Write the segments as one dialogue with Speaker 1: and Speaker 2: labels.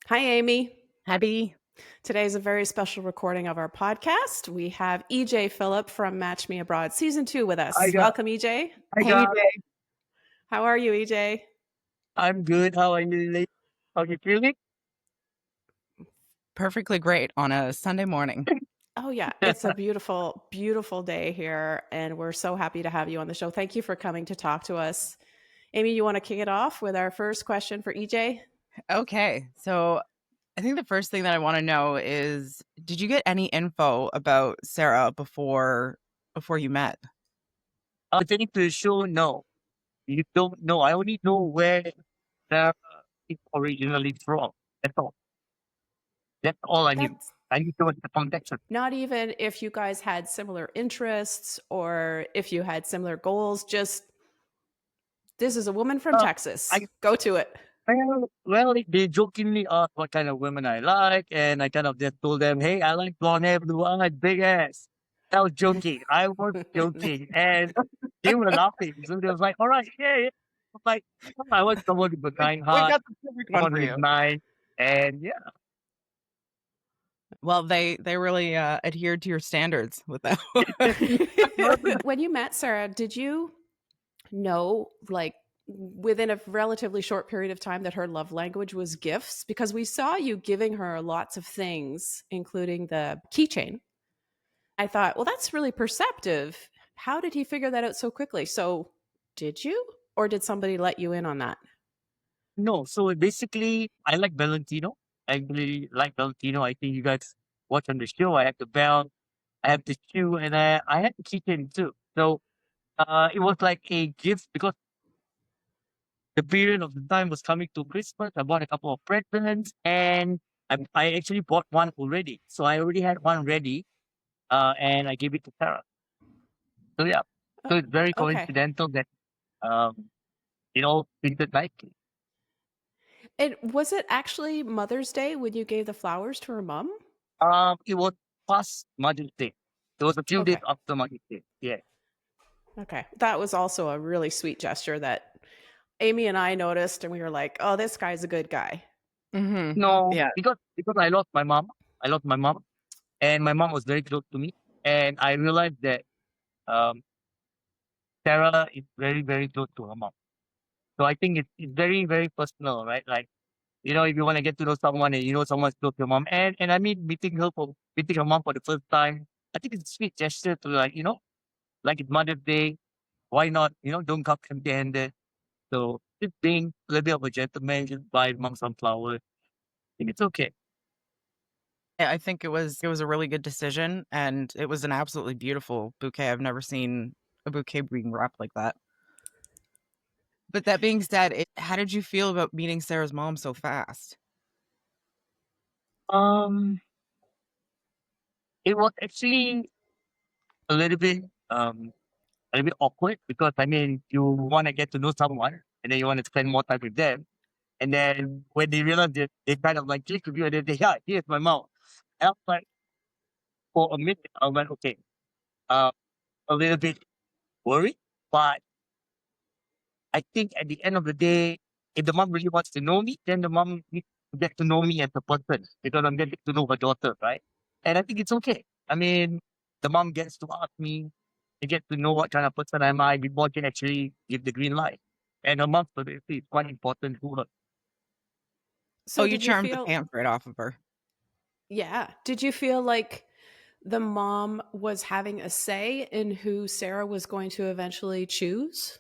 Speaker 1: Hi, Amy.
Speaker 2: Abby.
Speaker 1: Today is a very special recording of our podcast. We have EJ Phillip from Match Me Abroad Season 2 with
Speaker 3: I
Speaker 1: us.
Speaker 3: got,
Speaker 1: Welcome, EJ.
Speaker 3: I
Speaker 2: Hey,
Speaker 3: got,
Speaker 2: Jay.
Speaker 1: How are you, EJ?
Speaker 3: I'm good. How are you, lady? How you feeling?
Speaker 2: Perfectly great on a Sunday morning.
Speaker 1: Oh, yeah. It's a beautiful, beautiful day here, and we're so happy to have you on the show. Thank you for coming to talk to us. Amy, you want to kick it off with our first question for EJ?
Speaker 2: Okay. So I think the first thing that I want to know is did you get any info about Sarah before you met?
Speaker 3: Pertaining to the show, no. You don't know. I only know where Sarah is originally from. That's all. That's all I knew.
Speaker 1: That's
Speaker 3: I knew the context.
Speaker 1: not even if you guys had similar interests or if you had similar goals, just this is a woman from
Speaker 3: Uh, I
Speaker 1: Texas. Go to it.
Speaker 3: they jokingly asked what kind of women I like, and I kind of just told them, "Hey, I like blonde hair, blue eyes, big ass." I was joking. I was joking, and they were laughing. So they was like, "All right, yeah." Yeah." I was like, I want someone with a kind
Speaker 2: We
Speaker 3: heart,
Speaker 2: got the perfect one
Speaker 3: someone
Speaker 2: for
Speaker 3: who is
Speaker 2: you.
Speaker 3: nice, and yeah.
Speaker 2: Well, they really adhered to your standards with that one.
Speaker 1: When you met Sarah, did you know, like, within a relatively short period of time that her love language was gifts? Because we saw you giving her lots of things, including the keychain. I thought, well, that's really perceptive. How did he figure that out so quickly? So, did you? Or did somebody let you in on that?
Speaker 3: No, so basically, I like Valentino. I really like Valentino. I think you guys watch on the show. I have the belt, I have the shoe, and I had the keychain too. So it was like a gift because the period of the time was coming to Christmas. I bought a couple of presents, and I actually bought one already. So I already had one ready, and I gave it to Sarah. So yeah,
Speaker 1: Oh,
Speaker 3: so it's very
Speaker 1: okay.
Speaker 3: coincidental that um, it all fitted nicely.
Speaker 1: And was it actually Mother's Day when you gave the flowers to her mom?
Speaker 3: It was past Mother's Day. It was a few days
Speaker 1: Okay.
Speaker 3: after Mother's Day. Yeah.
Speaker 1: Okay. That was also a really sweet gesture that Amy and I noticed, and we were like, oh, this guy's a good guy.
Speaker 2: Hmm.
Speaker 3: No,
Speaker 2: Yeah.
Speaker 3: because I lost my mom. I lost my mom, and my mom was very close to me. And I realized that um, Sarah is very very close to her mom. So I think it's very very personal, right? Like if you want to get to know someone and someone's close to your mom, and I mean meeting her mom for the first time. I think it's a sweet gesture to like it's Mother's Day. Why not? Don't come empty handed. So just being a little bit of a gentleman, just buy mom some flowers. I think it's okay.
Speaker 2: I think it was a really good decision and it was an absolutely beautiful bouquet. I've never seen a bouquet being wrapped like that. But that being said, how did you feel about meeting Sarah's mom so fast?
Speaker 3: Um, it was actually a little bit um a little bit awkward because I mean you want to get to know someone and then you want to spend more time with them, and then when they realize that they kind of like click with you and then they here's my mom. And I was like for a minute I went okay, uh, a little bit worried, but I think at the end of the day, if the mom really wants to know me, then the mom needs to get to know me as a person because I'm getting to know her daughter, right? And I think it's okay. I mean, the mom gets to ask me to get to know what kind of person am I before she can actually give the green light. And her mom's perspective is quite important to her.
Speaker 2: Oh,
Speaker 1: So,
Speaker 2: you
Speaker 1: did you
Speaker 2: charmed the
Speaker 1: feel,
Speaker 2: pants right off of her.
Speaker 1: yeah, did you feel like the mom was having a say in who Sarah was going to eventually choose?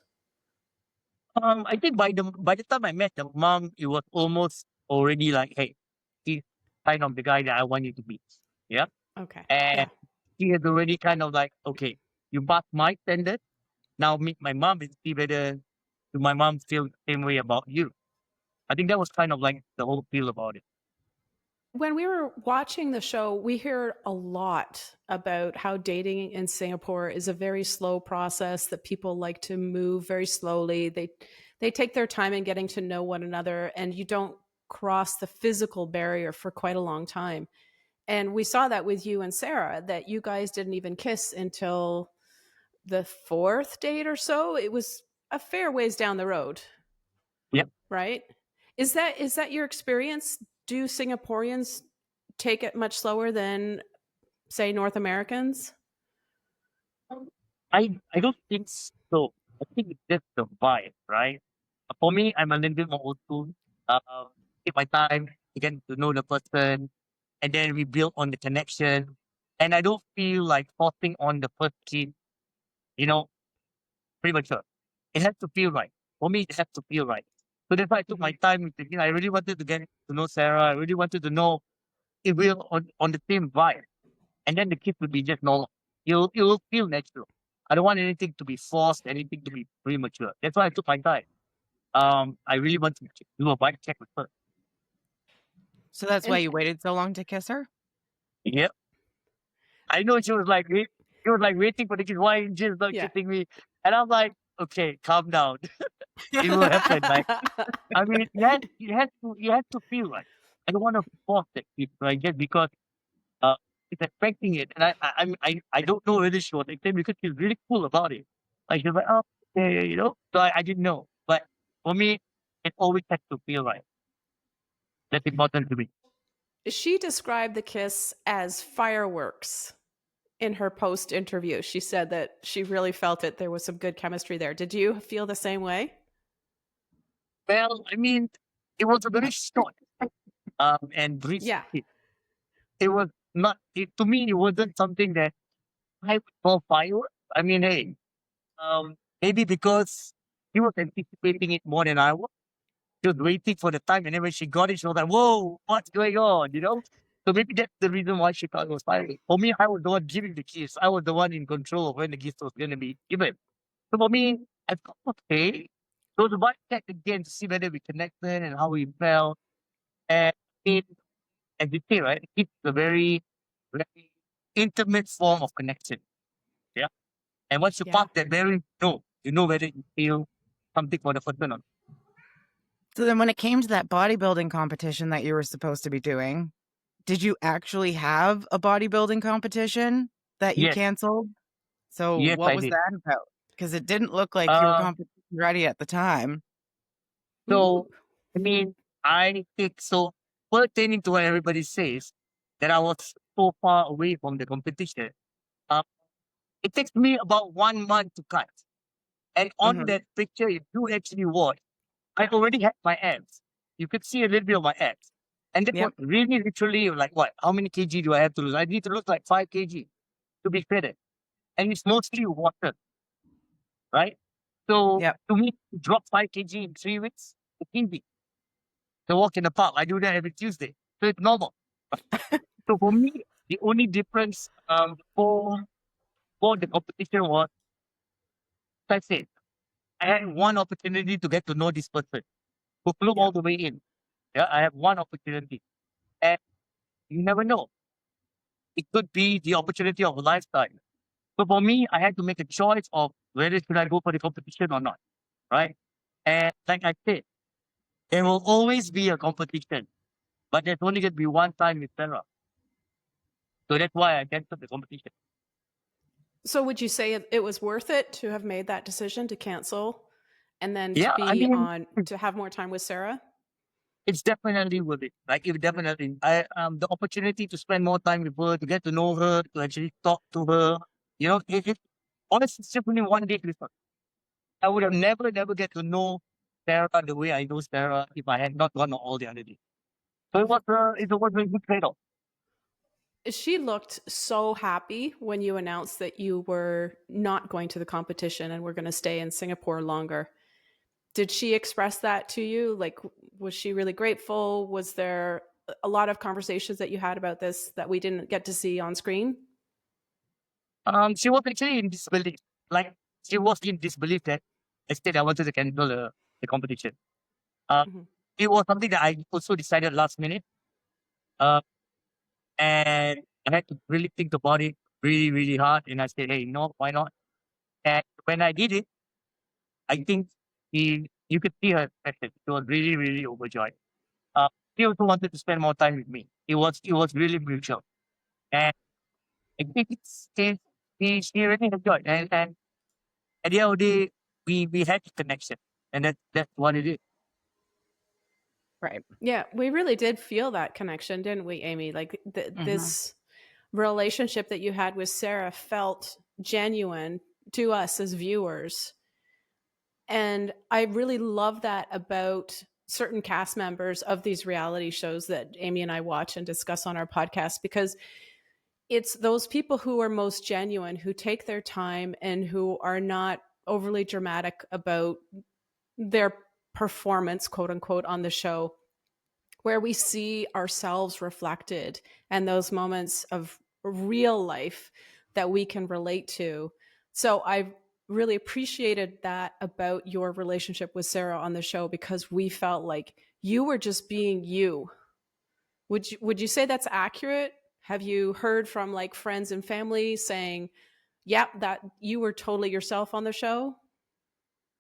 Speaker 3: I think by the time I met the mom, it was almost already like, hey, he's kind of the guy that I want you to be. Yeah.
Speaker 1: Okay.
Speaker 3: And
Speaker 1: Yeah.
Speaker 3: he has already kind of like, okay, you passed my standard. Now meet my mom and see whether do my mom feel the same way about you. I think that was kind of like the whole feel about it.
Speaker 1: When we were watching the show, we hear a lot about how dating in Singapore is a very slow process, that people like to move very slowly. They take their time in getting to know one another, and you don't cross the physical barrier for quite a long time. And we saw that with you and Sarah, that you guys didn't even kiss until the fourth date or so. It was a fair ways down the road,
Speaker 3: Yeah.
Speaker 1: right? Is that your experience do Singaporeans take it much slower than, say, North Americans?
Speaker 3: I don't think so. I think it's just the vibe, right? For me, I'm a little bit more old school. Take my time to get to know the person, and then we build on the connection. And I don't feel like forcing on the first kid, you know, premature. It has to feel right. For me, it has to feel right. So that's why I took my time with the kid. I really wanted to get to know Sarah. I really wanted to know if we're on the same vibe. And then the kids will be just normal. You'll feel natural. I don't want anything to be forced, anything to be premature. That's why I took my time. I really want to do a vibe check with her.
Speaker 2: So that's why
Speaker 1: And
Speaker 2: you waited so long to kiss her?
Speaker 3: Yep. I know she was like she was like waiting for the kids. Why you just not
Speaker 1: yeah.
Speaker 3: kissing me? And I'm like, okay, calm down. It will happen. Like I mean, you have to feel right. I don't want to force that kid, right? Just because uh it's expecting it, and I don't know whether she was expecting because she's really cool about it. Like she's like, oh, yeah, you know. So I didn't know, but for me, it always has to feel right. That's important to me.
Speaker 1: She described the kiss as fireworks in her post interview. She said that she really felt it. There was some good chemistry there. Did you feel the same way?
Speaker 3: Well, I mean, it was a very short and brief
Speaker 1: Yeah.
Speaker 3: kiss. It was not. To me, it wasn't something that I would call fireworks. I mean, hey, maybe because he was anticipating it more than I was. She was waiting for the time, and then when she got it, she was like, "Whoa, what's going on?" You know. So maybe that's the reason why she thought it was fireworks. For me, I was the one giving the kiss. I was the one in control of when the kiss was going to be given. So for me, I thought, okay. So the vibe check again to see whether we connected and how we felt. And it, as you say, right, it's a very, very intimate form of connection. Yeah. And once you
Speaker 1: Yeah.
Speaker 3: pass that very you know whether you feel something for the person or not.
Speaker 2: So then when it came to that bodybuilding competition that you were supposed to be doing, did you actually have a bodybuilding competition that you
Speaker 3: Yes,
Speaker 2: canceled? So
Speaker 3: yes,
Speaker 2: what
Speaker 3: I
Speaker 2: was
Speaker 3: did.
Speaker 2: that about? Because it didn't look like you were
Speaker 3: Um,
Speaker 2: competition ready at the time.
Speaker 1: Ooh.
Speaker 3: so I mean, I think so pertaining to what everybody says that I was so far away from the competition. Um, it takes me about 1 month to cut. And on
Speaker 2: Mhm.
Speaker 3: that picture, if you actually watch, I already had my abs. You could see a little bit of my abs. And that was
Speaker 2: Yep.
Speaker 3: really literally like what? How many kg do I have to lose? I need to lose like 5 kg to be fitted. And it's mostly water, right? So
Speaker 2: Yep.
Speaker 3: to me, to drop 5 kg in 3 weeks, it's easy. To walk in the park, I do that every Tuesday. So it's normal. So for me, the only difference for the competition was, as I said, I had one opportunity to get to know this person who flew
Speaker 1: Yeah.
Speaker 3: all the way in. Yeah, I have one opportunity. And you never know. It could be the opportunity of a lifetime. So for me, I had to make a choice of whether should I go for the competition or not. Right. And like I said, there will always be a competition, but there's only going to be one time with Sarah. So that's why I canceled the competition.
Speaker 1: So would you say it was worth it to have made that decision to cancel and then to
Speaker 3: Yeah, I
Speaker 1: be
Speaker 3: mean,
Speaker 1: on to have more time with Sarah?
Speaker 3: it's definitely worth it. Like it definitely, I the opportunity to spend more time with her, to get to know her, to actually talk to her. You know, honestly, it's simply one day Christmas. I would have never get to know Sarah the way I know Sarah if I had not gone on all the other days. So it was a good trade off.
Speaker 1: She looked so happy when you announced that you were not going to the competition and were going to stay in Singapore longer. Did she express that to you? Like, was she really grateful? Was there a lot of conversations that you had about this that we didn't get to see on screen?
Speaker 3: She was actually in disbelief. Like she was in disbelief that instead I wanted to cancel the competition. Uh,
Speaker 1: Mhm.
Speaker 3: it was something that I also decided last minute. Uh, and I had to really think about it really, really hard. And I said, hey, no, why not? And when I did it, I think you could see her expression. She was really, really overjoyed. Uh, she also wanted to spend more time with me. It was really mutual. And I think she really enjoyed. And at the end of the day, we had a connection. And that's what it is.
Speaker 2: Right.
Speaker 1: Yeah, we really did feel that connection, didn't we, Amy? Like this relationship that you had with Sarah felt genuine to us as viewers. And I really love that about certain cast members of these reality shows that Amy and I watch and discuss on our podcast, because it's those people who are most genuine, who take their time and who are not overly dramatic about their performance, quote unquote, on the show, where we see ourselves reflected and those moments of real life that we can relate to. So I really appreciated that about your relationship with Sarah on the show, because we felt like you were just being you. Would you say that's accurate? Have you heard from like friends and family saying, "Yeah, that you were totally yourself on the show"?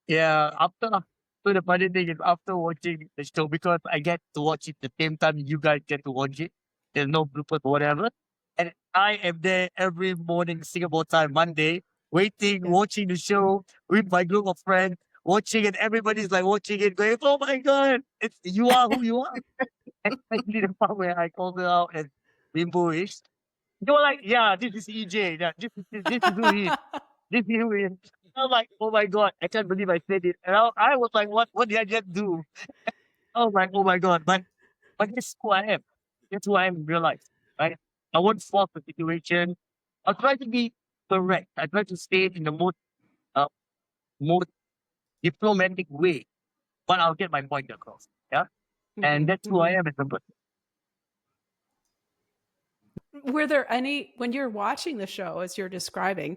Speaker 3: Yeah, so the funny thing is after watching the show, because I get to watch it the same time you guys get to watch it. There's no bloopers or whatever. And I am there every morning, Singapore time, Monday, waiting,
Speaker 1: Yeah.
Speaker 3: watching the show with my group of friends, watching it. Everybody's like watching it, going, "Oh my god, you are who you are." Especially the part where I called her out as bimboish. They were like, "Yeah, this is EJ. Yeah, this is who he is. This is who he is." I was like, "Oh my god, I can't believe I said it." And I was like, "What did I just do?" I was like, "Oh my god!" But that's who I am. That's who I am in real life, right? I won't force the situation. I'll try to be correct. I try to stay in the uh, most diplomatic way, but I'll get my point across. Yeah, and
Speaker 1: Mhm,
Speaker 3: that's who I
Speaker 1: mhm.
Speaker 3: am as a person.
Speaker 1: Were there any, when you're watching the show as you're describing,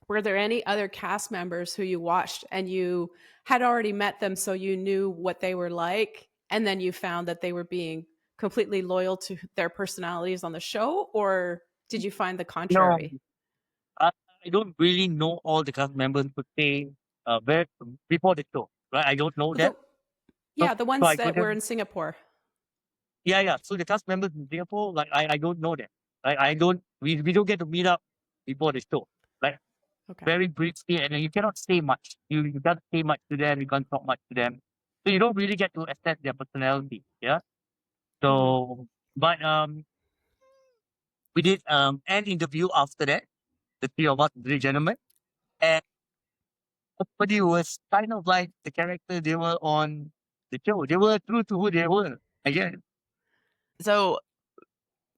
Speaker 1: were there any other cast members who you watched and you had already met them, so you knew what they were like, and then you found that they were being completely loyal to their personalities on the show, or did you find the
Speaker 3: No,
Speaker 1: contrary?
Speaker 3: I, I don't really know all the cast members per se. Very before the show, right? I don't know them,
Speaker 1: The,
Speaker 3: so,
Speaker 1: yeah, the
Speaker 3: so
Speaker 1: ones
Speaker 3: I
Speaker 1: that were
Speaker 3: couldn't.
Speaker 1: in Singapore.
Speaker 3: Yeah, yeah. So the cast members in Singapore, like I don't know them. Like I don't. We don't get to meet up before the show. Like
Speaker 1: Okay.
Speaker 3: very briefly, and then you cannot say much. You can't say much to them. You can't talk much to them. So you don't really get to assess their personality. Yeah.
Speaker 1: Mhm.
Speaker 3: So, but we did an interview after that. The three of us, three gentlemen, and everybody was kind of like the character they were on the show. They were true to who they were. Again,
Speaker 2: So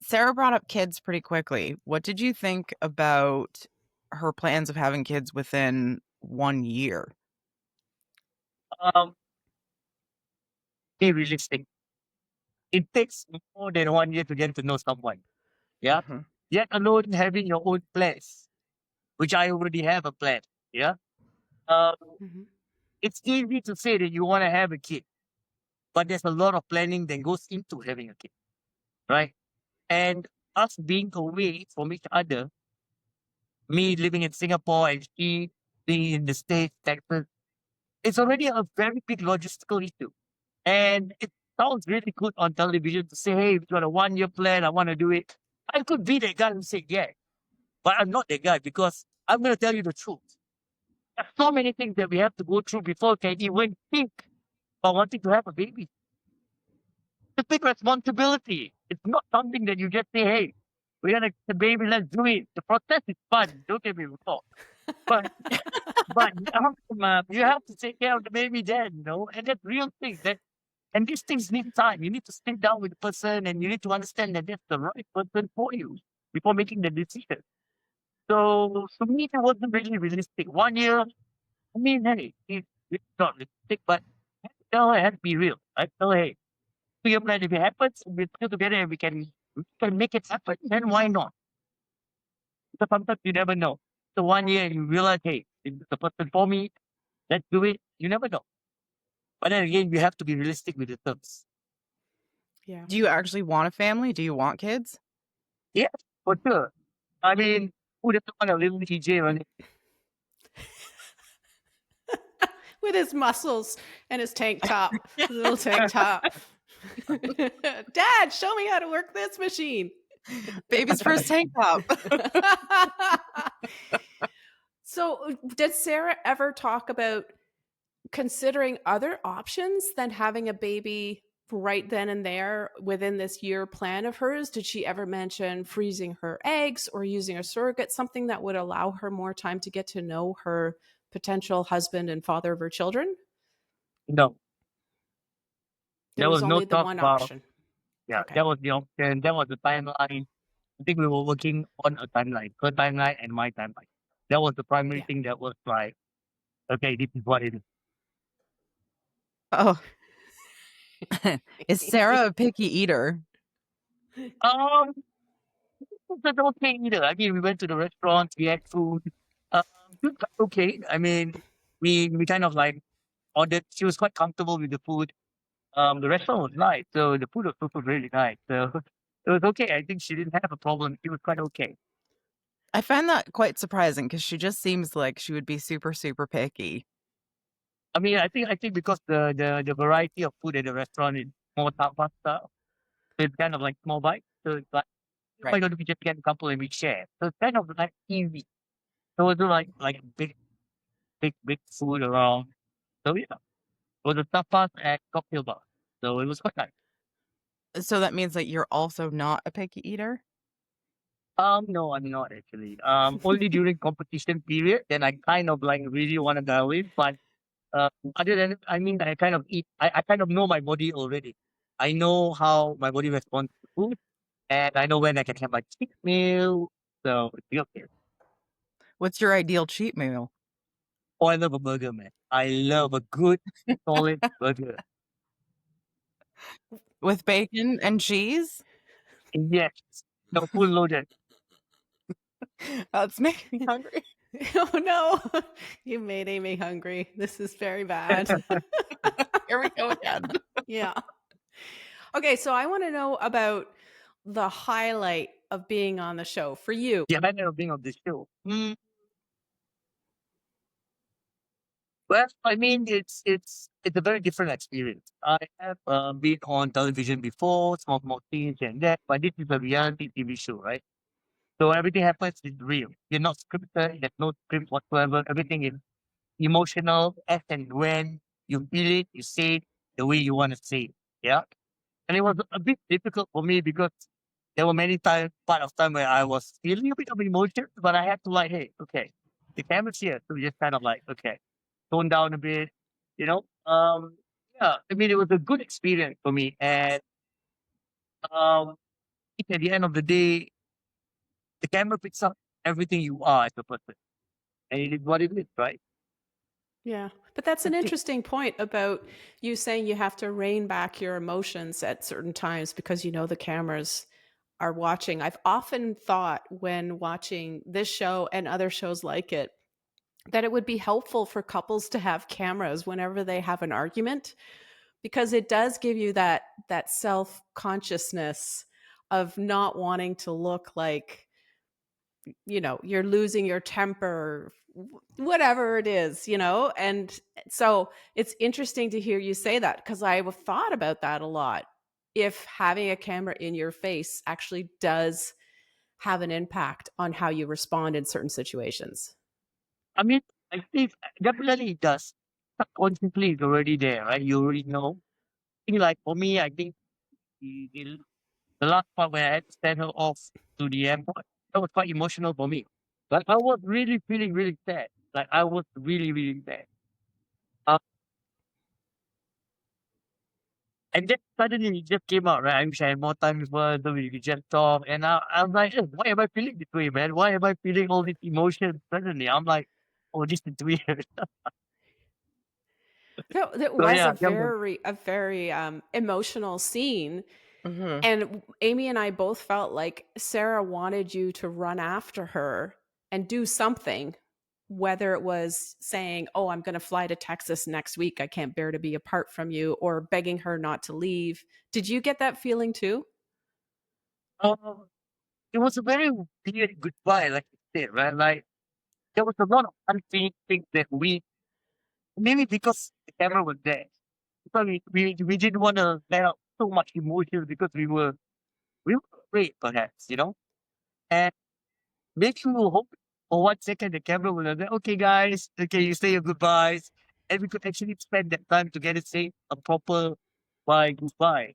Speaker 2: Sarah brought up kids pretty quickly. What did you think about her plans of having kids within 1 year?
Speaker 3: um, be realistic. It takes more than 1 year to get to know someone. Yeah.
Speaker 2: Mhm.
Speaker 3: Yet alone having your own plans, which I already have a plan. Yeah. Um,
Speaker 1: Mhm.
Speaker 3: it's easy to say that you want to have a kid, but there's a lot of planning that goes into having a kid, right? And us being away from each other, me living in Singapore and she being in the States, Texas, it's already a very big logistical issue. And it sounds really good on television to say, "Hey, we've got a 1 year plan. I want to do it." I could be the guy who said, "Yeah," but I'm not the guy because I'm going to tell you the truth. There's so many things that we have to go through before we can even think about wanting to have a baby. It's a big responsibility. It's not something that you just say, "Hey, we got a baby, let's do it." The process is fun. Don't get me wrong. But you have to take care of the baby then, and that's real thing. And these things need time. You need to sit down with the person and you need to understand that that's the right person for you before making the decision. So for me, it wasn't really realistic. 1 year, I mean, hey, it's not realistic, but I tell her, I have to be real. I tell her, "Hey, to your plan, if it happens, we're still together and we can make it happen, then why not?" Because sometimes you never know. So 1 year and you realize, hey, this is the person for me, let's do it. You never know. But then again, you have to be realistic with the terms.
Speaker 1: Yeah.
Speaker 2: Do you actually want a family? Do you want kids?
Speaker 3: Yeah, for sure. I mean, who doesn't want a little TJ running?
Speaker 1: With his muscles and his tank top, his little tank top. Dad, show me how to work this machine.
Speaker 2: Baby's first tank top.
Speaker 1: So, did Sarah ever talk about considering other options than having a baby right then and there within this year plan of hers? Did she ever mention freezing her eggs or using a surrogate, something that would allow her more time to get to know her potential husband and father of her children?
Speaker 3: No,
Speaker 1: There
Speaker 3: there
Speaker 1: was
Speaker 3: was no
Speaker 1: only the
Speaker 3: talk
Speaker 1: one
Speaker 3: about,
Speaker 1: option.
Speaker 3: yeah,
Speaker 1: Okay.
Speaker 3: that was the option, that was the timeline. I think we were working on a timeline, her timeline and my timeline. That was the primary
Speaker 1: Yeah.
Speaker 3: thing that was like, okay, this is what it is.
Speaker 2: Oh, is Sarah a picky eater?
Speaker 3: Um, That's okay either. I mean, we went to the restaurant, we had food. Um, it was okay. I mean, we kind of like ordered. She was quite comfortable with the food. The restaurant was nice, so the food was also really nice. So it was okay. I think she didn't have a problem. She was quite okay.
Speaker 2: I find that quite surprising because she just seems like she would be super, super picky.
Speaker 3: I mean, I think because the variety of food at the restaurant is more tapas style, so it's kind of like small bites. So it's like, why
Speaker 2: Right.
Speaker 3: don't we just get a couple and we share? So it's kind of like easy. So it wasn't like big food around. So yeah, it was a tapas and cocktail bar. So it was quite nice.
Speaker 2: So that means that you're also not a picky eater?
Speaker 3: No, I'm not actually. Only during competition period, then I kind of like really want to go in. But other than, I mean, I kind of eat. I kind of know my body already. I know how my body responds to food, and I know when I can have my cheat meal. So it's okay.
Speaker 2: What's your ideal cheat meal?
Speaker 3: Oh, I love a burger, man. I love a good solid burger.
Speaker 2: With bacon and cheese?
Speaker 3: Yes, the full loaded.
Speaker 2: That's making me hungry.
Speaker 1: Oh no, you made Amy hungry. This is very bad.
Speaker 2: Here we go again.
Speaker 1: Yeah. Okay, so I want to know about the highlight of being on the show for you.
Speaker 3: The highlight of being on this show. Well, I mean, it's a very different experience. I have been on television before, small things and that, but this is a reality TV show, right? So everything happens is real. You're not scripted. There's no script whatsoever. Everything is emotional, as and when you feel it, you say it the way you want to say it. Yeah, and it was a bit difficult for me because there were many part of time where I was feeling a bit of emotion, but I had to like, hey, okay, the camera's here, so just kind of like, okay, tone down a bit, you know. Yeah, I mean, it was a good experience for me, and um, at the end of the day, the camera picks up everything you are as a person, and it is what it is, right?
Speaker 1: Yeah. But that's an interesting point about you saying you have to rein back your emotions at certain times because you know the cameras are watching. I've often thought when watching this show and other shows like it that it would be helpful for couples to have cameras whenever they have an argument because it does give you that self-consciousness of not wanting to look like you're losing your temper, whatever it is, and so it's interesting to hear you say that because I've thought about that a lot. If having a camera in your face actually does have an impact on how you respond in certain situations.
Speaker 3: I mean, I think definitely it does. Subconsciously, it's already there, right? You already know. I think, like for me, I think the last part where I had to send her off to the airport, that was quite emotional for me. Like I was really feeling really sad. Like I was really, really sad. Uh, and then suddenly it just came out, right? I wish I had more time with her, so we could just talk. And I'm like, "Eh, why am I feeling this way, man? Why am I feeling all these emotions suddenly? I'm like, oh, this is weird.
Speaker 1: That
Speaker 3: So
Speaker 1: was
Speaker 3: yeah,
Speaker 1: a very emotional scene.
Speaker 2: Mhm.
Speaker 1: And Amy and I both felt like Sarah wanted you to run after her and do something, whether it was saying, "Oh, I'm going to fly to Texas next week. I can't bear to be apart from you," or begging her not to leave. Did you get that feeling too?
Speaker 3: um, it was a very weird goodbye, like you said, right? Like there was a lot of unfinished things that we maybe because the camera was there. Because we didn't want to let out so much emotion because we were afraid perhaps, you know? And maybe we will hope for 1 second the camera will have okay guys, okay, you say your goodbyes. And we could actually spend that time together, say a proper goodbye, goodbye.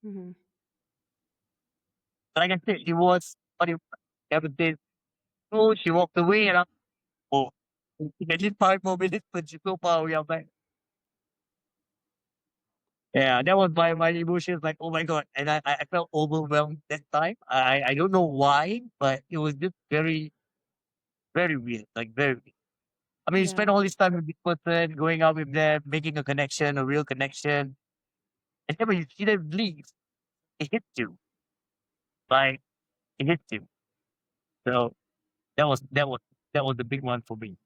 Speaker 1: Hmm.
Speaker 3: Like I said, it was 7 days. So she walked away and oh, I did 5 more minutes, but she's so far away. I'm like, yeah, that was my emotions. Like, oh my god, and I felt overwhelmed that time. I don't know why, but it was just very weird. Like very. Weird. I mean, you spend
Speaker 1: Yeah.
Speaker 3: all this time with this person, going out with them, making a connection, a real connection, and then when you see them leave, it hits you. Like it hits you. So that was that was that was the big one for me.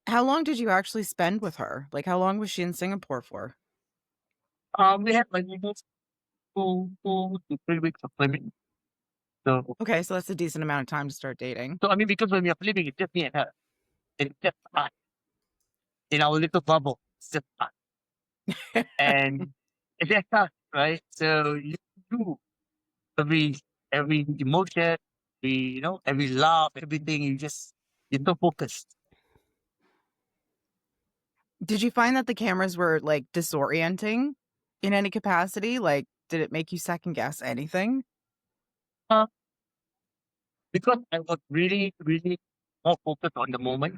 Speaker 2: How long did you actually spend with her? Like, how long was she in Singapore for?
Speaker 3: We had like almost 2 to 3 weeks of living. So
Speaker 2: Okay, so that's a decent amount of time to start dating.
Speaker 3: I mean, because when we are living, it's just me and her. It's just us in our little bubble. It's just us. And it's just us, right? So you do every every emotion, every laugh, everything. You're so focused.
Speaker 2: Did you find that the cameras were like disorienting in any capacity? Like, did it make you second guess anything?
Speaker 3: Uh, because I was really more focused on the moment.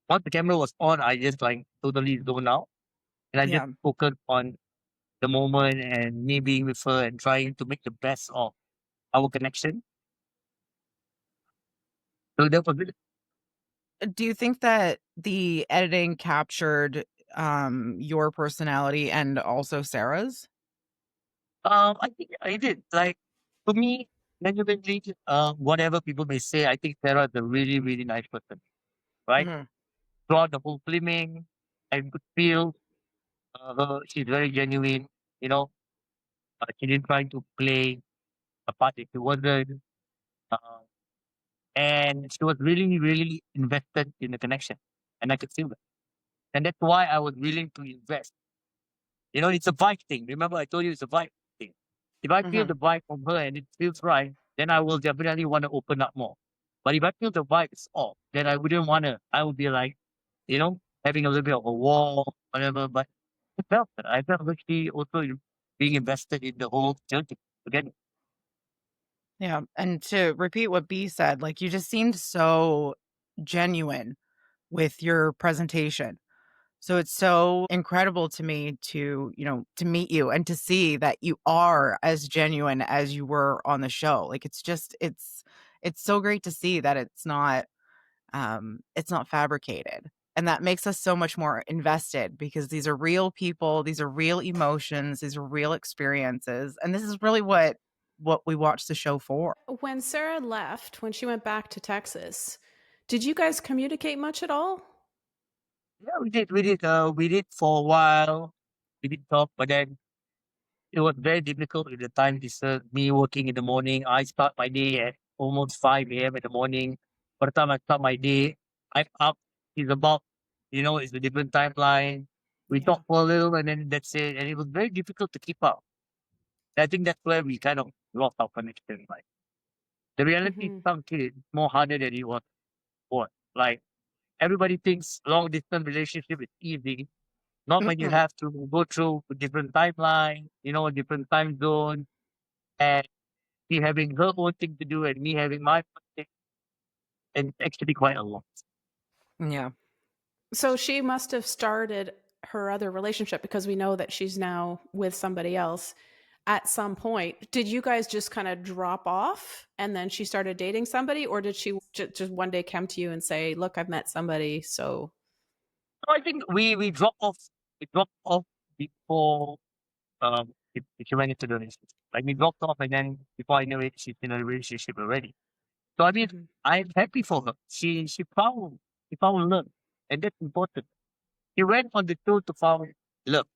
Speaker 3: Once the camera was on, I just like totally zoned out, and I just
Speaker 2: Yeah.
Speaker 3: focused on the moment and me being with her and trying to make the best of our connection. So that was it.
Speaker 2: Do you think that the editing captured your personality and also Sarah's?
Speaker 3: I think I did. Like to me, genuinely, whatever people may say, I think Sarah is a really nice person, right?
Speaker 2: Mhm.
Speaker 3: Throughout the whole filming, I could feel she's very genuine. You know, she didn't try to play a part that she wasn't, uh, and she was really invested in the connection, and I could feel that, and that's why I was willing to invest. You know, it's a vibe thing. Remember, I told you it's a vibe thing. If I feel
Speaker 2: Mhm.
Speaker 3: the vibe from her and it feels right, then I will definitely want to open up more. But if I feel the vibe is off, then I wouldn't want to. I would be like, having a little bit of a wall, whatever. But I felt that. I felt like she also being invested in the whole journey. Again,
Speaker 2: Yeah. And to repeat what B said, like you just seemed so genuine with your presentation. So it's so incredible to me to, to meet you and to see that you are as genuine as you were on the show. Like it's so great to see that it's not fabricated. And that makes us so much more invested because these are real people, these are real emotions, these are real experiences. And this is really what we watch the show for.
Speaker 1: When Sarah left, when she went back to Texas, did you guys communicate much at all?
Speaker 3: yeah, we did. We did for a while. We did talk, but then it was very difficult with the time difference. Me working in the morning, I start my day at almost 5 a.m. in the morning. By the time I start my day, I'm up. It's about, it's a different timeline. We
Speaker 1: Yeah.
Speaker 3: talk for a little and then that's it. And it was very difficult to keep up. I think that's where we kind of lost our connection. Like the reality
Speaker 1: Hmm.
Speaker 3: sunk in more harder than it was before. Like everybody thinks long distance relationship is easy. Not when you
Speaker 2: Mhm.
Speaker 3: have to go through a different timeline, a different time zone, and she having her own thing to do and me having my own thing, and it's actually quite a lot.
Speaker 2: Yeah.
Speaker 1: So she must have started her other relationship because we know that she's now with somebody else at some point. Did you guys just kind of drop off and then she started dating somebody, or did she just one day come to you and say, "Look, I've met somebody"? So,
Speaker 3: So I think we drop off. We dropped off before she went into the relationship. Like we dropped off, and then before I knew it, she's in a relationship already. So I mean,
Speaker 1: mhm.
Speaker 3: I'm happy for her. She found love, and that's important. She went on the tour to find love,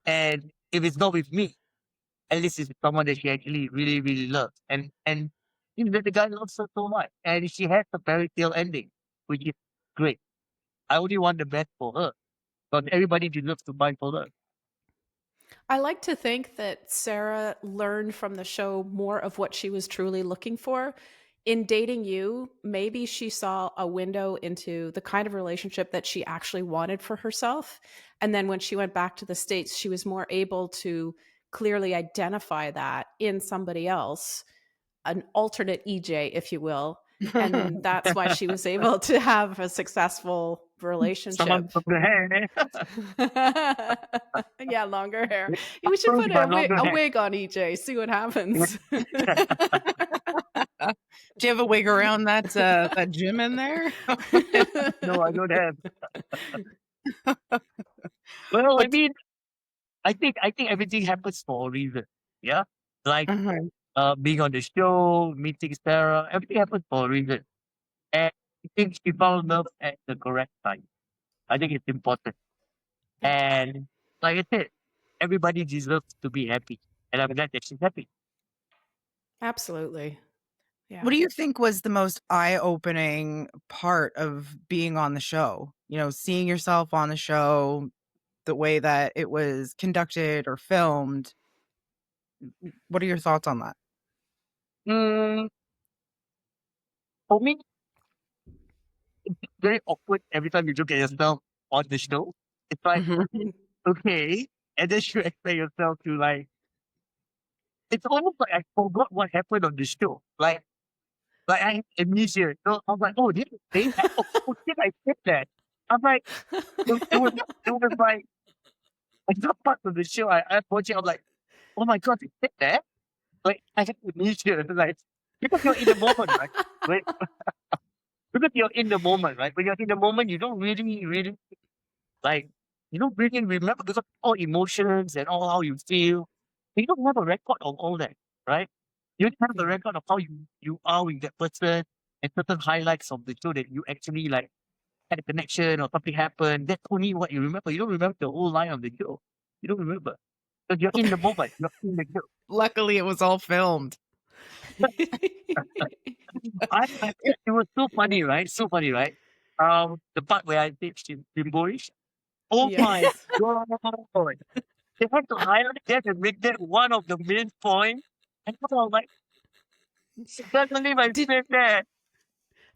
Speaker 3: and if it's not with me, at least it's with someone that she actually really loves, and that the guy loves her so much, and she has a fairy tale ending, which is great. I only want the best for her, because everybody deserves to find for her.
Speaker 1: I like to think that Sarah learned from the show more of what she was truly looking for. in dating you, maybe she saw a window into the kind of relationship that she actually wanted for herself. And then when she went back to the States, she was more able to clearly identify that in somebody else, an alternate EJ, if you will. And that's why she was able to have a successful relationship.
Speaker 3: Someone from the hair.
Speaker 1: Yeah, longer hair. We should put
Speaker 3: But longer
Speaker 1: a
Speaker 3: hair.
Speaker 1: wig on EJ, see what happens.
Speaker 2: Do you have a wig around that gym in there?
Speaker 3: No, I don't have. Well, I
Speaker 2: But
Speaker 3: mean, I think everything happens for a reason. Yeah, like being on the show, meeting Sarah, everything happens for a reason. And I think she found love at the correct time. I think it's important.
Speaker 1: Yeah,
Speaker 3: And like I said, everybody deserves to be happy, and I'm glad that she's happy.
Speaker 1: absolutely.
Speaker 2: what
Speaker 1: Yeah.
Speaker 2: do you think was the most eye-opening part of being on the show? You know, seeing yourself on the show, the way that it was conducted or filmed. What are your thoughts on that?
Speaker 3: Mm, for me, it's very awkward every time you look at yourself on the show. It's like, okay, and then you expect yourself to like. It's almost like I forgot what happened on the show. Like I had amnesia. So I was like, oh, did they have? Oh, did I said that? I'm like, it was like some parts of the show I watching. I'm like, oh my god, they said that. Like I had amnesia. Like because you're in the moment, right? Right? Because you're in the moment, right? When you're in the moment, you don't really like you don't really remember because of all emotions and all how you feel. You don't have a record of all that, right? You don't have the
Speaker 1: Yeah.
Speaker 3: record of how you are with that person and certain highlights of the show that you actually like had a connection or something happened. That's only what you remember. You don't remember the whole line of the show. You don't remember. Because you're in the moment. You're in the show.
Speaker 2: Luckily, it was all filmed.
Speaker 3: It was so funny, right? So funny, right? The part where I did Bimboish. Oh my
Speaker 1: Yes.
Speaker 3: god! They had to highlight that and make that one of the main points. And I was like, I can't believe I
Speaker 1: Did
Speaker 3: said that.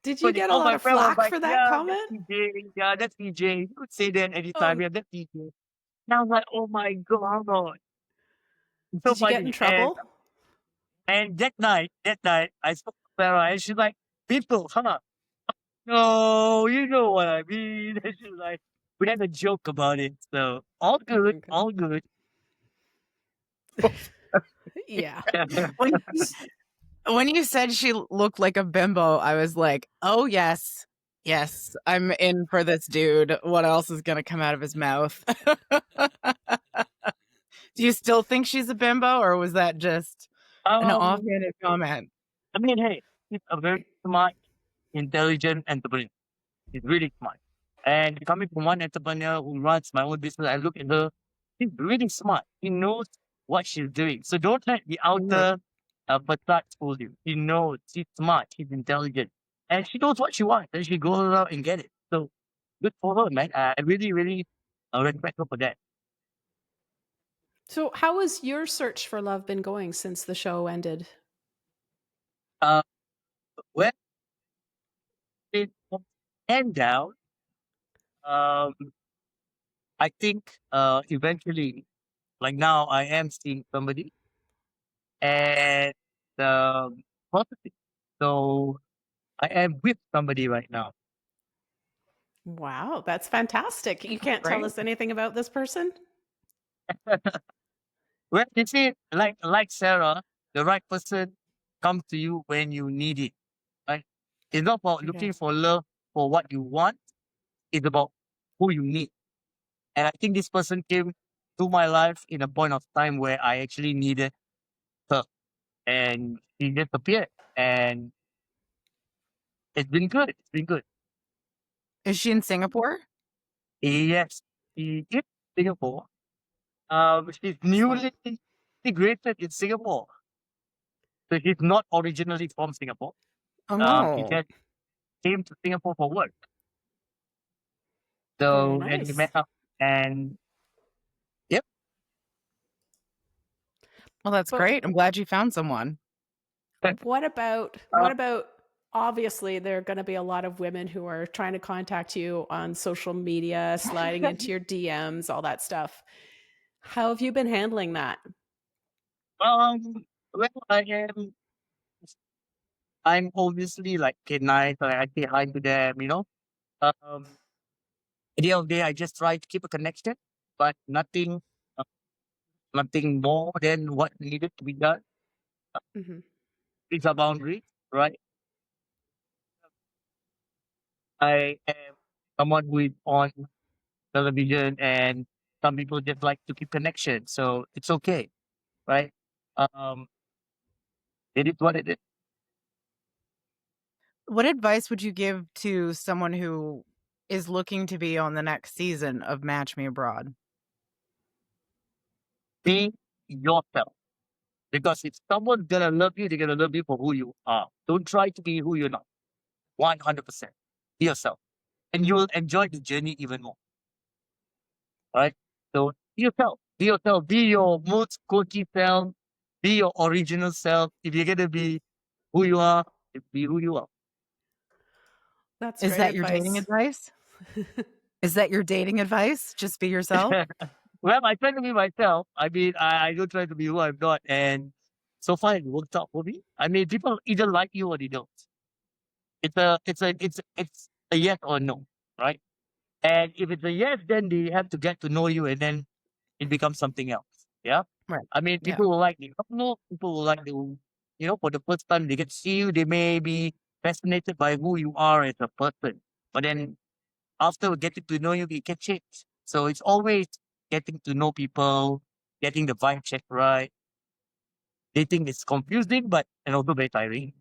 Speaker 1: did you
Speaker 3: But
Speaker 1: get a
Speaker 3: all
Speaker 1: lot
Speaker 3: my
Speaker 1: of
Speaker 3: friends was
Speaker 1: flack
Speaker 3: like,
Speaker 1: for that
Speaker 3: yeah, that's
Speaker 1: comment?
Speaker 3: EJ. Yeah, that's EJ. You could say that anytime.
Speaker 1: Oh,
Speaker 3: Yeah, that's EJ. And I was like, oh my god. It's so
Speaker 1: did you get in
Speaker 3: funny.
Speaker 1: trouble?
Speaker 3: And that night, I spoke to Sarah and she's like, people, huh? No, you know what I mean. And she's like, we had a joke about it. So all good,
Speaker 1: Okay.
Speaker 3: all good.
Speaker 1: Yeah.
Speaker 2: When when you said she looked like a bimbo, I was like, oh yes, I'm in for this dude. What else is gonna come out of his mouth? Do you still think she's a bimbo, or was that just an
Speaker 3: Um,
Speaker 2: offhanded comment?
Speaker 3: I mean, hey, he's a very smart, intelligent entrepreneur. He's really smart. And coming from one entrepreneur who runs my own business, I look at her, she's really smart. She knows what she's doing. So don't let the outer facade fool you. She knows, she's smart, she's intelligent. And she knows what she wants, and she goes out and get it. So good for her, man. I really, really respect her for that.
Speaker 1: So, how has your search for love been going since the show ended?
Speaker 3: Uh, well, it and down. Um, I think eventually, like now, I am seeing somebody and positive. So I am with somebody right now.
Speaker 1: Wow, that's fantastic. You can't tell
Speaker 2: Great.
Speaker 1: us anything about this person?
Speaker 3: Well, you see, like Sarah, the right person comes to you when you need it. Right? It's not about looking
Speaker 1: Okay.
Speaker 3: for love for what you want. It's about who you need. And I think this person came to my life in a point of time where I actually needed her, and she just appeared, and it's been good. It's been good.
Speaker 2: Is she in Singapore?
Speaker 3: Yes, she is Singapore. She's
Speaker 1: Excellent.
Speaker 3: newly integrated in Singapore. So she's not originally from Singapore. She
Speaker 2: Oh,
Speaker 3: just came to Singapore for work.
Speaker 1: Very
Speaker 3: So then we
Speaker 1: nice.
Speaker 3: met up, and yep.
Speaker 2: well, that's
Speaker 1: But
Speaker 2: great. I'm glad you found someone.
Speaker 1: what about
Speaker 3: Uh,
Speaker 1: obviously there are going to be a lot of women who are trying to contact you on social media, sliding into your DMs, all that stuff. How have you been handling that?
Speaker 3: Well, I'm obviously like okay, nice. I say hi to them, you know. Um, at the end of the day, I just try to keep a connection, but uh, nothing more than what needed to be done.
Speaker 1: Hmm.
Speaker 3: It's a boundary, right? I am someone who is on television, and some people just like to keep connection, so it's okay, right? Um, it is what it is.
Speaker 2: What advice would you give to someone who is looking to be on the next season of Match Me Abroad?
Speaker 3: Be yourself. Because if someone's gonna love you, they're gonna love you for who you are. Don't try to be who you're not. 100%. Be yourself. And you will enjoy the journey even more. Right? So be yourself. Be yourself. Be your most quirky self. Be your original self. If you're gonna be who you are, be who you are.
Speaker 1: That's
Speaker 2: Is
Speaker 1: great
Speaker 2: that your dating
Speaker 1: advice.
Speaker 2: Is that your dating advice? Just be yourself?
Speaker 3: Well, I try to be myself. I mean, I don't try to be who I'm not. And so far it worked out for me. I mean, people either like you or they don't. It's a yes or no, right? And if it's a yes, then they have to get to know you, and then it becomes something else. Yeah.
Speaker 2: Right.
Speaker 3: I mean,
Speaker 2: Yeah.
Speaker 3: people will like the couple, people will like the, for the first time they get to see you, they may be fascinated by who you are as a person. But then after getting to know you, it can change. So it's always getting to know people, getting the vibe check right. Dating is confusing, but and also very tiring.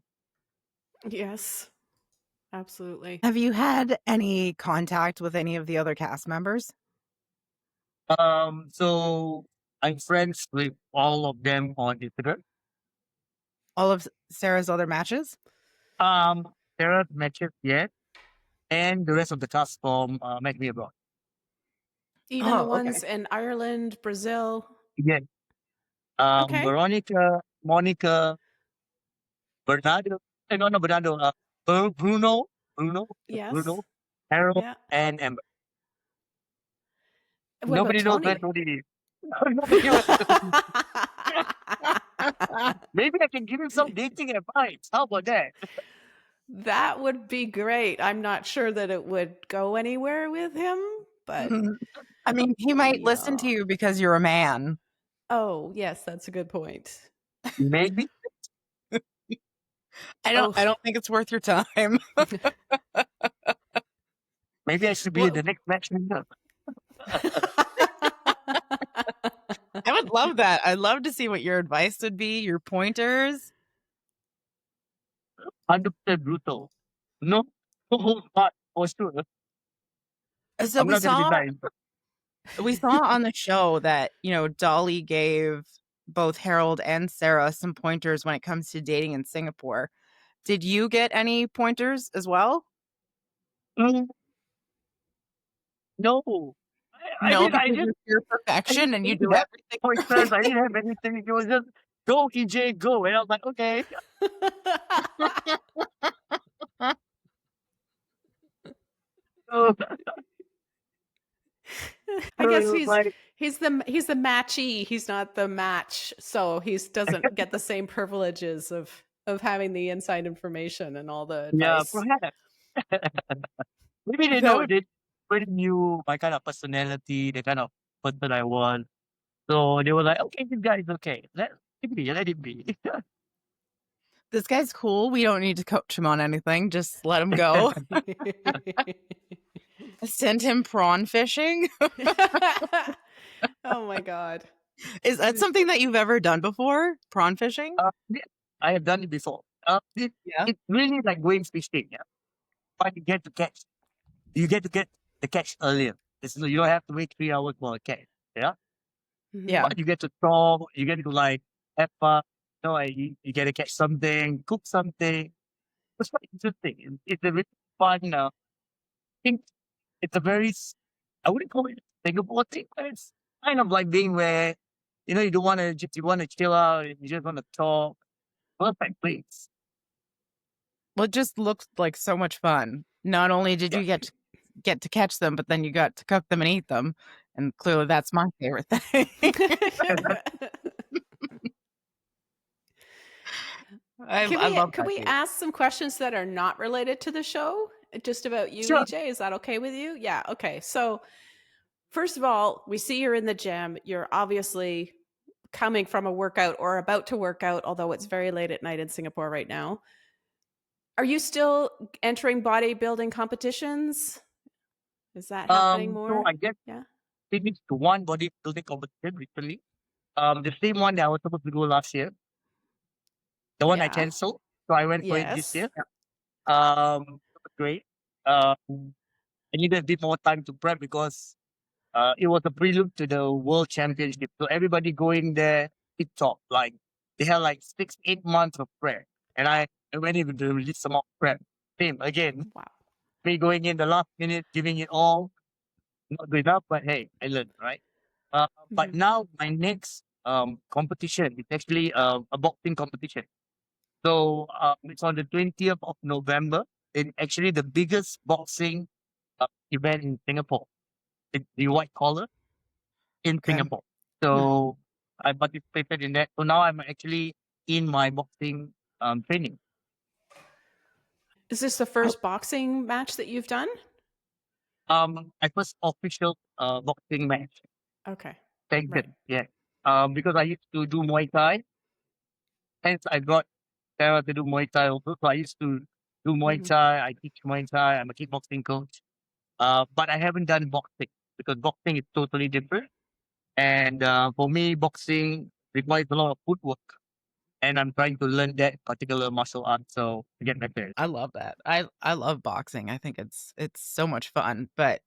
Speaker 1: Yes, absolutely.
Speaker 2: Have you had any contact with any of the other cast members?
Speaker 3: So I'm friends with all of them on Instagram.
Speaker 2: All of Sarah's other matches?
Speaker 3: There are matches yet, and the rest of the cast from Make Me Abroad.
Speaker 1: Even the
Speaker 2: Oh, okay.
Speaker 1: ones in Ireland, Brazil.
Speaker 3: Yeah.
Speaker 1: Okay.
Speaker 3: Veronica, Monica, Bernardo, no, no, Bernardo, Bruno,
Speaker 1: Yes.
Speaker 3: Bruno, Harold,
Speaker 1: Yeah.
Speaker 3: and Amber.
Speaker 1: What about
Speaker 3: Nobody knows where
Speaker 1: Tony?
Speaker 3: Tony is. Nobody knows where Tony is. Maybe I can give him some dating advice. How about that?
Speaker 1: That would be great. I'm not sure that it would go anywhere with him, but
Speaker 2: I mean, he might listen to
Speaker 1: yeah.
Speaker 2: you because you're a man.
Speaker 1: Oh, yes, that's a good point.
Speaker 3: Maybe.
Speaker 2: I
Speaker 1: Oh.
Speaker 2: don't think it's worth your time.
Speaker 3: Maybe I should be in the next match.
Speaker 2: I would love that. I'd love to see what your advice would be, your pointers.
Speaker 3: 100% brutal. No, not for sure.
Speaker 2: So
Speaker 3: I'm not going to be nice.
Speaker 2: we saw on the show that, Dolly gave both Harold and Sarah some pointers when it comes to dating in Singapore. Did you get any pointers as well?
Speaker 3: Mm, no. I
Speaker 2: No,
Speaker 3: mean,
Speaker 2: because
Speaker 3: I just
Speaker 2: you're perfection and you do
Speaker 3: have
Speaker 2: everything.
Speaker 3: pointers. I didn't have anything. It was just go, EJ, go. And I was like, okay. So,
Speaker 1: I guess
Speaker 3: it was like,
Speaker 1: he's the matchee. He's not the match, so he doesn't get the same privileges of having the inside information and all the
Speaker 3: yeah,
Speaker 1: advice.
Speaker 3: perhaps. Maybe they
Speaker 2: That
Speaker 3: know
Speaker 2: would-
Speaker 3: they already knew my kind of personality, the kind of person I was. So they were like, okay, this guy is okay. Let it be.
Speaker 2: This guy's cool. We don't need to coach him on anything. Just let him go. Send him prawn fishing.
Speaker 1: Oh my god.
Speaker 2: Is that something that you've ever done before? Prawn fishing?
Speaker 3: Yeah, I have done it before.
Speaker 2: Yeah.
Speaker 3: It's really like going fishing. Yeah, but you get to catch. You get to get the catch earlier. You don't have to wait 3 hours for a catch. Yeah,
Speaker 2: Yeah.
Speaker 3: but you get to talk. You get to like have fun. You get to catch something, cook something. It's quite interesting. It's a really fun. I think it's a very. I wouldn't call it a Singapore thing, but it's kind of like being where you don't want to you want to chill out. You just want to talk. Perfect place.
Speaker 2: Well, it just looked like so much fun. Not only did
Speaker 3: Yeah.
Speaker 2: you get to catch them, but then you got to cook them and eat them. And clearly that's my favorite thing. I love
Speaker 1: Can
Speaker 2: that
Speaker 1: we
Speaker 2: game.
Speaker 1: ask some questions that are not related to the show? Just about you,
Speaker 3: Sure.
Speaker 1: EJ? Is that okay with you? Yeah. Okay. So, first of all, we see you're in the gym. You're obviously coming from a workout or about to work out, although it's very late at night in Singapore right now. Are you still entering bodybuilding competitions? Is that happening
Speaker 3: So
Speaker 1: more?
Speaker 3: I just
Speaker 1: Yeah.
Speaker 3: finished one bodybuilding competition recently. The same one that I was supposed to go last year. The one I
Speaker 1: Yeah.
Speaker 3: canceled. So I went for it this
Speaker 1: Yes.
Speaker 3: year. It was great. I needed a bit more time to prep because it was a prelude to the World Championship. So everybody going there, tip top. Like they had like 6, 8 months of prep, and I went in with the least amount of prep. Same again,
Speaker 1: Wow.
Speaker 3: me going in the last minute, giving it all, not good enough. But hey, I learned, right? But
Speaker 1: Mhm.
Speaker 3: now my next competition is actually a boxing competition. So it's on the 20th of November. It's actually the biggest boxing event in Singapore. It's the White Collar in
Speaker 2: Okay.
Speaker 3: Singapore. So I participated in that. So now I'm actually in my boxing training.
Speaker 1: Is this the first boxing match that you've done?
Speaker 3: My first official boxing match.
Speaker 1: Okay.
Speaker 3: Thank
Speaker 1: Right.
Speaker 3: them. Yeah. Because I used to do Muay Thai. Hence I got Sarah to do Muay Thai also. So I used to do Muay
Speaker 1: Mhm.
Speaker 3: Thai. I teach Muay Thai. I'm a kickboxing coach. But I haven't done boxing because boxing is totally different. And for me, boxing requires a lot of footwork. And I'm trying to learn that particular martial art so to get better.
Speaker 2: I love that. I love boxing. I think it's so much fun, but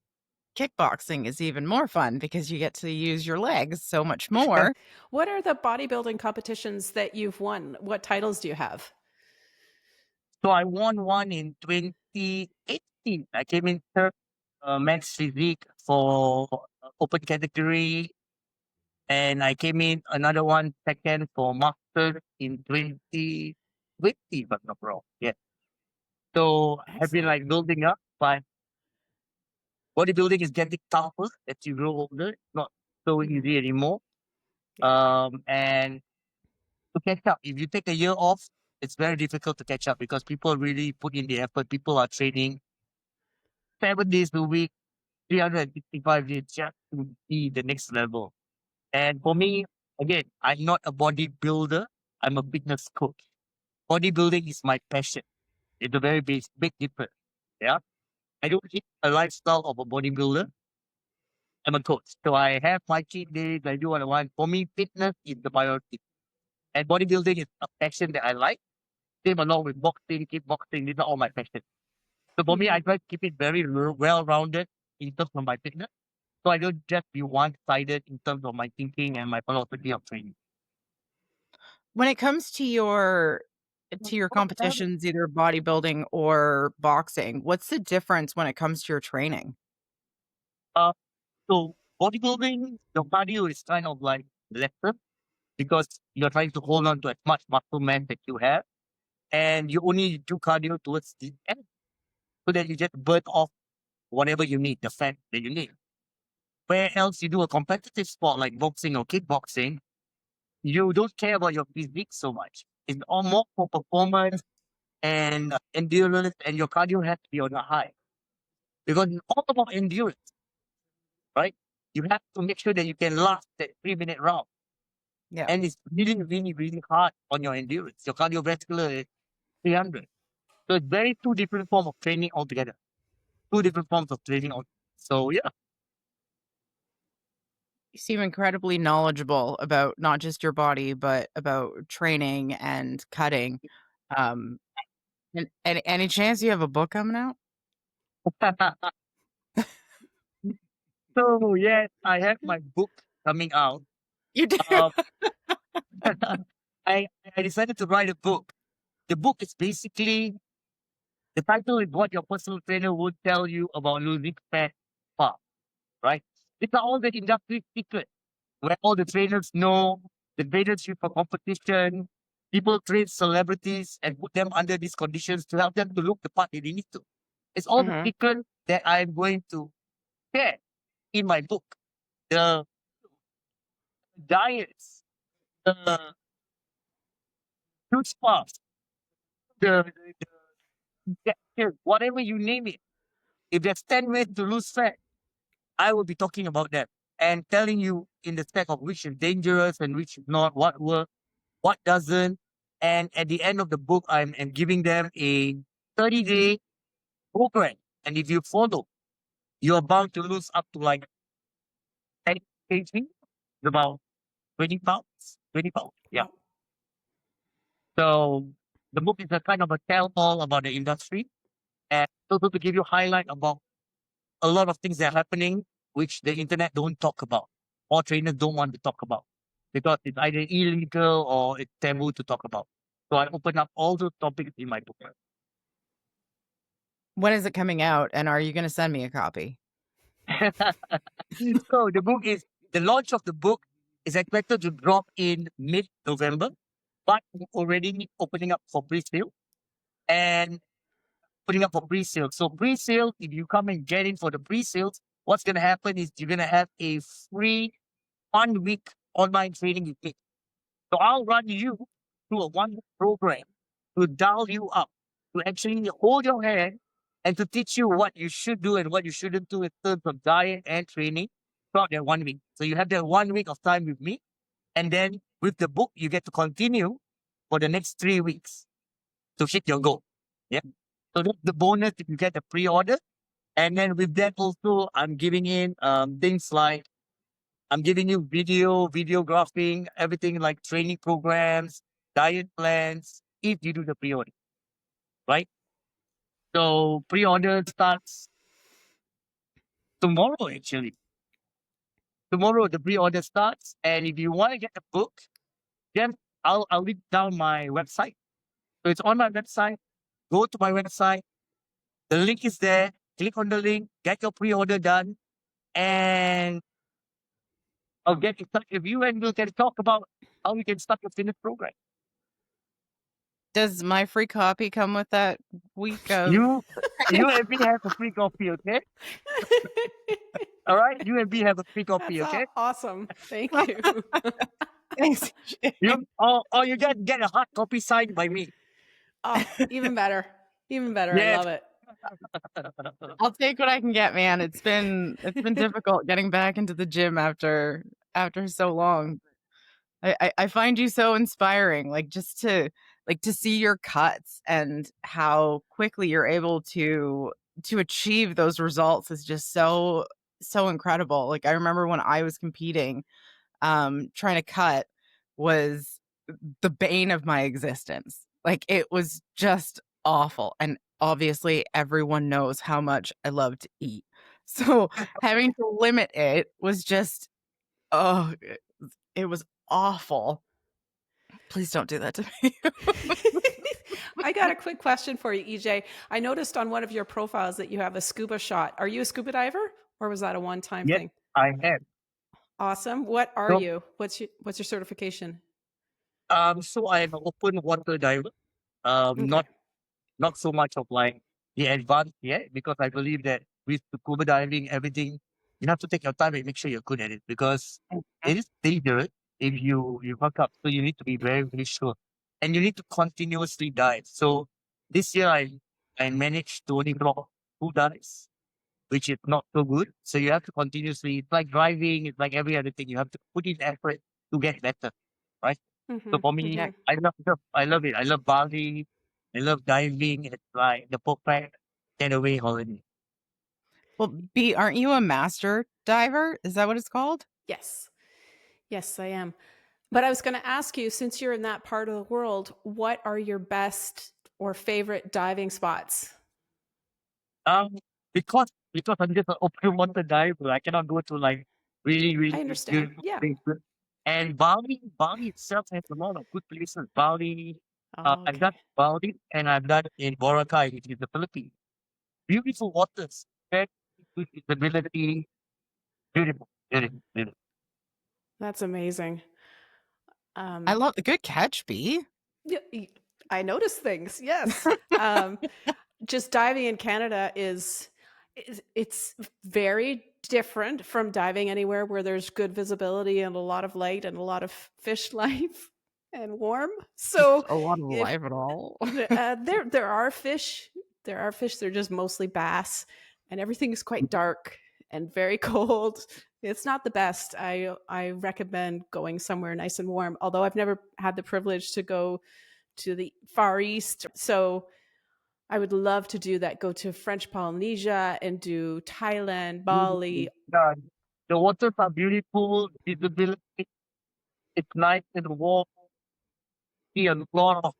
Speaker 2: kickboxing is even more fun because you get to use your legs so much more.
Speaker 1: What are the bodybuilding competitions that you've won? What titles do you have?
Speaker 3: So I won one in 2018. I came in third men's physique for open category. And I came in another one second for master in 2020, if I'm not wrong. Yeah. So I've been
Speaker 1: Excellent.
Speaker 3: like building up, but bodybuilding is getting tougher as you grow older. It's not so
Speaker 1: Mhm.
Speaker 3: easy anymore.
Speaker 1: Yeah.
Speaker 3: And to catch up, if you take a year off, it's very difficult to catch up because people really put in the effort. People are training 7 days a week, 365 days just to be the next level. And for
Speaker 1: Wow.
Speaker 3: me, again, I'm not a bodybuilder. I'm a fitness coach. Bodybuilding is my passion. It's a very big difference. Yeah. I don't live a lifestyle of a bodybuilder. I'm a coach. So I have my cheat days. I do what I want. For me, fitness is the priority. And bodybuilding is a passion that I like. Same along with boxing, kickboxing. These are all my passions. So for me,
Speaker 1: Mhm.
Speaker 3: I try to keep it very well rounded in terms of my fitness. So I don't just be one sided in terms of my thinking and my philosophy of training.
Speaker 2: When it comes to your competitions, either bodybuilding or boxing, what's the difference when it comes to your training?
Speaker 3: Uh, so bodybuilding, the cardio is kind of like lesser because you're trying to hold on to as much muscle mass that you have, and you only do cardio towards the end so that you just burn off whatever you need, the fat that you need. Where else you do a competitive sport like boxing or kickboxing, you don't care about your physique so much. It's all more for performance and endurance, and your cardio has to be on a high because it's all about endurance, right? You have to make sure that you can last that 3 minute round.
Speaker 2: Yeah.
Speaker 3: And it's really, really, really hard on your endurance. Your cardiovascular is 300. So it's very two different forms of training altogether. Two different forms of training. So yeah.
Speaker 2: You seem incredibly knowledgeable about not just your body, but about training and cutting. Um, and any chance you have a book coming out?
Speaker 3: So yes, I have my book coming out.
Speaker 2: You do?
Speaker 3: Um, I I decided to write a book. The book is basically the title is what your personal trainer would tell you about losing fat fast, right? These are all the industry secrets where all the trainers know, the trainers shoot for competition. People train celebrities and put them under these conditions to help them to look the part that they need to. It's all the
Speaker 1: Mm-hmm.
Speaker 3: secret that I'm going to share in my book. The diets, the huge fast, whatever you name it. If there's 10 ways to lose fat, I will be talking about that and telling you in the spec of which is dangerous and which is not, what works, what doesn't. And at the end of the book, I'm giving them a 30-day program. And if you follow, you're bound to lose up to like 10 kg, about 20 pounds. 20 pounds. Yeah.
Speaker 1: Wow.
Speaker 3: So the book is a kind of a tell-all about the industry and also to give you highlight about a lot of things that are happening which the internet don't talk about or trainers don't want to talk about because it's either illegal or it's taboo to talk about. So I open up all those topics in my book.
Speaker 2: When is it coming out? And are you going to send me a copy?
Speaker 3: So the launch of the book is expected to drop in mid-November, but we're already opening up for pre-sale and putting up for pre-sale. So pre-sale, if you come and get in for the pre-sales, what's going to happen is you're going to have a free 1 week online training you take. So I'll run you through a 1 week program to dial you up, to actually hold your hand and to teach you what you should do and what you shouldn't do in terms of diet and training throughout that 1 week. So you have that 1 week of time with me. And then with the book, you get to continue for the next 3 weeks to hit your goal. Yeah. So that's the bonus if you get the pre-order. And then with that also, I'm giving in things like I'm giving you videographing, everything like training programs, diet plans, if you do the pre-order, right? So pre-order starts tomorrow, actually. Tomorrow the pre-order starts, and if you want to get the book, then I'll link down my website. So it's on my website. Go to my website. The link is there. Click on the link, get your pre-order done, and I'll get in touch with you, and we can talk about how we can start your fitness program.
Speaker 2: Does my free copy come with that week of?
Speaker 3: You and me have a free copy, okay? All right, you and me have a free copy,
Speaker 1: That's
Speaker 3: okay?
Speaker 1: awesome. Thank you.
Speaker 2: Thanks.
Speaker 3: You or you get a hard copy signed by me.
Speaker 1: Oh, even better. Even better. I
Speaker 3: Yes.
Speaker 1: love it.
Speaker 2: I'll take what I can get, man. It's been difficult getting back into the gym after so long. I find you so inspiring, like just to see your cuts and how quickly you're able to achieve those results is just so incredible. Like I remember when I was competing, trying to cut was the bane of my existence. Like it was just awful. And obviously everyone knows how much I love to eat. So having to limit it was just, oh, it was awful. Please don't do that to me.
Speaker 1: I got a quick question for you, EJ. I noticed on one of your profiles that you have a scuba shot. Are you a scuba diver or was that a one-time
Speaker 3: Yes,
Speaker 1: thing?
Speaker 3: I have.
Speaker 1: Awesome. What are
Speaker 3: So,
Speaker 1: you? What's your certification?
Speaker 3: so I am an open water diver.
Speaker 1: Okay.
Speaker 3: Not so much of like the advanced yet, because I believe that with scuba diving, everything you have to take your time and make sure you're good at it because it is dangerous if you fuck up. So you need to be very, very sure, and you need to continuously dive. So this year I managed to only drop 2 dives, which is not so good. So you have to continuously. It's like driving. It's like every other thing. You have to put in effort to get better, right? So
Speaker 1: Mhm,
Speaker 3: for me,
Speaker 1: mhm.
Speaker 3: I love it. I love Bali. I love diving. It's like the perfect getaway holiday.
Speaker 2: Well, B, aren't you a master diver? Is that what it's called?
Speaker 1: Yes. Yes, I am. But I was going to ask you, since you're in that part of the world, what are your best or favorite diving spots?
Speaker 3: Because I'm just an open water diver, I cannot go to like really,
Speaker 1: I
Speaker 3: really
Speaker 1: understand.
Speaker 3: beautiful
Speaker 1: Yeah.
Speaker 3: places. And Bali itself has a lot of good places. Bali,
Speaker 1: Oh,
Speaker 3: I've done
Speaker 1: okay.
Speaker 3: Bali and I've done in Boracay, which is the Philippines. Beautiful waters, very good visibility, beautiful, beautiful, beautiful.
Speaker 1: That's amazing.
Speaker 2: I love the good catch, B.
Speaker 1: Yeah, I notice things. Yes. Um, just diving in Canada is it's very different from diving anywhere where there's good visibility and a lot of light and a lot of fish life and warm. So
Speaker 2: A lot of
Speaker 1: if
Speaker 2: life at all.
Speaker 1: there are fish, they're just mostly bass, and everything is quite dark and very cold. It's not the best. I recommend going somewhere nice and warm. Although I've never had the privilege to go to the Far East, so I would love to do that. Go to French Polynesia and do Thailand,
Speaker 3: Beautiful.
Speaker 1: Bali.
Speaker 3: The waters are beautiful, visibility, it's nice and warm. See a lot